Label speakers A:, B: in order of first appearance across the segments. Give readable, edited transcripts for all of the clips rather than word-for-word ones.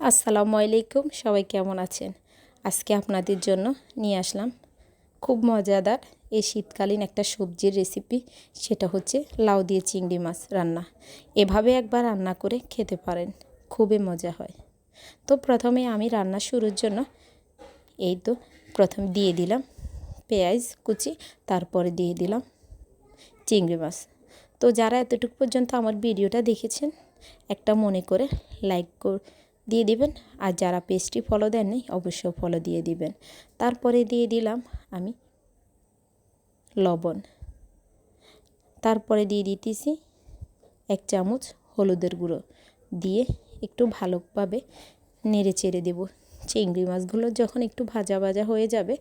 A: আসসালামু আলাইকুম, সবাই কেমন আছেন? আজকে আপনাদের জন্য নিয়ে আসলাম খুব মজাদার এই শীতকালীন একটা সবজির রেসিপি। সেটা হচ্ছে লাউ দিয়ে চিংড়ি মাছ রান্না। এভাবে একবার রান্না করে খেতে পারেন, খুবই মজা হয়। তো প্রথমে আমি রান্না শুরুর জন্য প্রথম দিয়ে দিলাম পেঁয়াজ কুচি, তারপরে দিয়ে দিলাম চিংড়ি মাছ। তো যারা এতটুকু পর্যন্ত আমার ভিডিওটা দেখেছেন, একটা মনে করে লাইক দিয়ে দিবেন, আর যারা পেজটি ফলো দেননি অবশ্যই ফলো দিয়ে দিবেন। তারপরে দিয়ে দিলাম আমি লবণ, তারপরে দিয়ে দিতেছি 1 চামচ হলুদের গুঁড়ো, দিয়ে একটু ভালোভাবে নেড়ে চেড়ে দেব। চিংড়ি মাছগুলো যখন একটু ভাজা ভাজা হয়ে যাবে,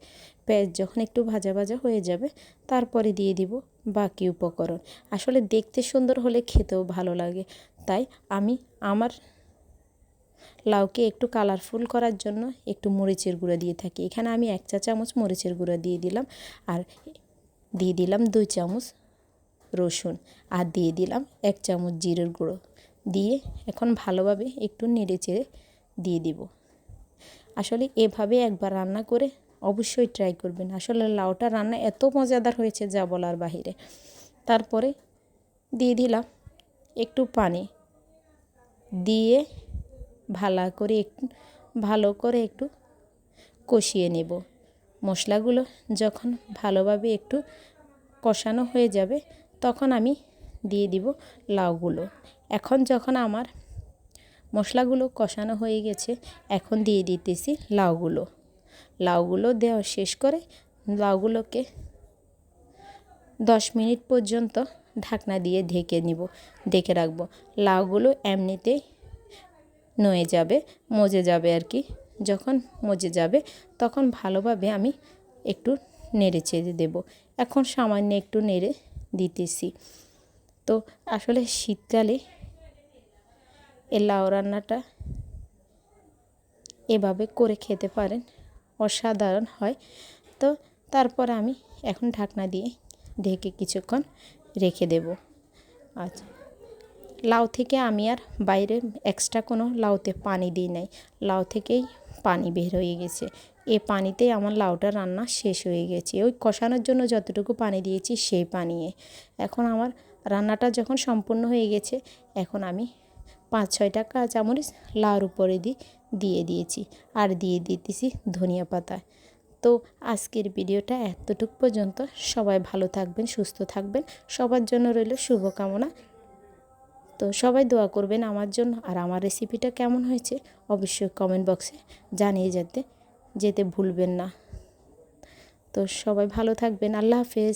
A: পেঁয়াজ যখন একটু ভাজা ভাজা হয়ে যাবে, তারপরে দিয়ে দিব বাকি উপকরণ। আসলে দেখতে সুন্দর হলে খেতেও ভালো লাগে, তাই আমি আমার লাউকে একটু কালারফুল করার জন্য একটু মরিচের গুঁড়ো দিয়ে থাকি। এখানে আমি 1 চা চামচ মরিচের গুঁড়ো দিয়ে দিলাম, আর দিয়ে দিলাম 2 চামচ রসুন, আর দিয়ে দিলাম 1 চামচ জিরের গুঁড়ো, দিয়ে এখন ভালোভাবে একটু নেড়ে চেড়ে দিয়ে দিব। আসলে এভাবে একবার রান্না করে অবশ্যই ট্রাই করবেন। আসলে লাউটা রান্না এত মজাদার হয়েছে যা বলার বাহিরে। তারপরে দিয়ে দিলাম একটু পানি, দিয়ে ভালো করে একটু কষিয়ে নেব। মশলাগুলো যখন ভালোভাবে একটু কষানো হয়ে যাবে, তখন আমি দিয়ে দিব লাউগুলো। এখন যখন আমার মশলাগুলো কষানো হয়ে গেছে, এখন দিয়ে দিতেছি লাউগুলো দেওয়া শেষ করে লাউগুলোকে 10 মিনিট পর্যন্ত ঢাকনা দিয়ে ঢেকে রাখবো। লাউগুলো এমনিতেই মজে যাবে আর কি। যখন মজে যাবে তখন ভালোভাবে আমি একটু নেড়ে চেড়ে দেব। এখন সামান্য একটু নেড়ে দিতেছি। তো আসলে শীতকালে এই লাউ রান্নাটা এভাবে করে খেতে পারেন, অসাধারণ হয়। তো তারপর আমি এখন ঢাকনা দিয়ে ঢেকে কিছুক্ষণ রেখে দেব। আচ্ছা, লাউ থেকে আমি আর বাইরে এক্সট্রা কোনো লাউতে পানি দিই নাই, লাউ থেকেই পানি বের হয়ে গেছে। এই পানিতেই আমার লাউটা রান্না শেষ হয়ে গেছে। ওই কষানোর জন্য যতটুকু পানি দিয়েছি সেই পানিয়ে। এখন আমার রান্নাটা যখন সম্পূর্ণ হয়ে গেছে, এখন আমি 5-6টা কাঁচামরিচ লাউর উপরে দিয়ে দিয়েছি, আর দিয়ে দিতেছি ধনিয়া পাতা। তো আজকের ভিডিওটা এতটুকু পর্যন্ত। সবাই ভালো থাকবেন, সুস্থ থাকবেন, সবার জন্য রইল শুভকামনা। তো সবাই দোয়া করবেন আমার জন্য, আর আমার রেসিপিটা কেমন হয়েছে অবশ্যই কমেন্ট বক্সে জানিয়ে যেতে ভুলবেন না। তো সবাই ভালো থাকবেন। আল্লাহ হাফেজ।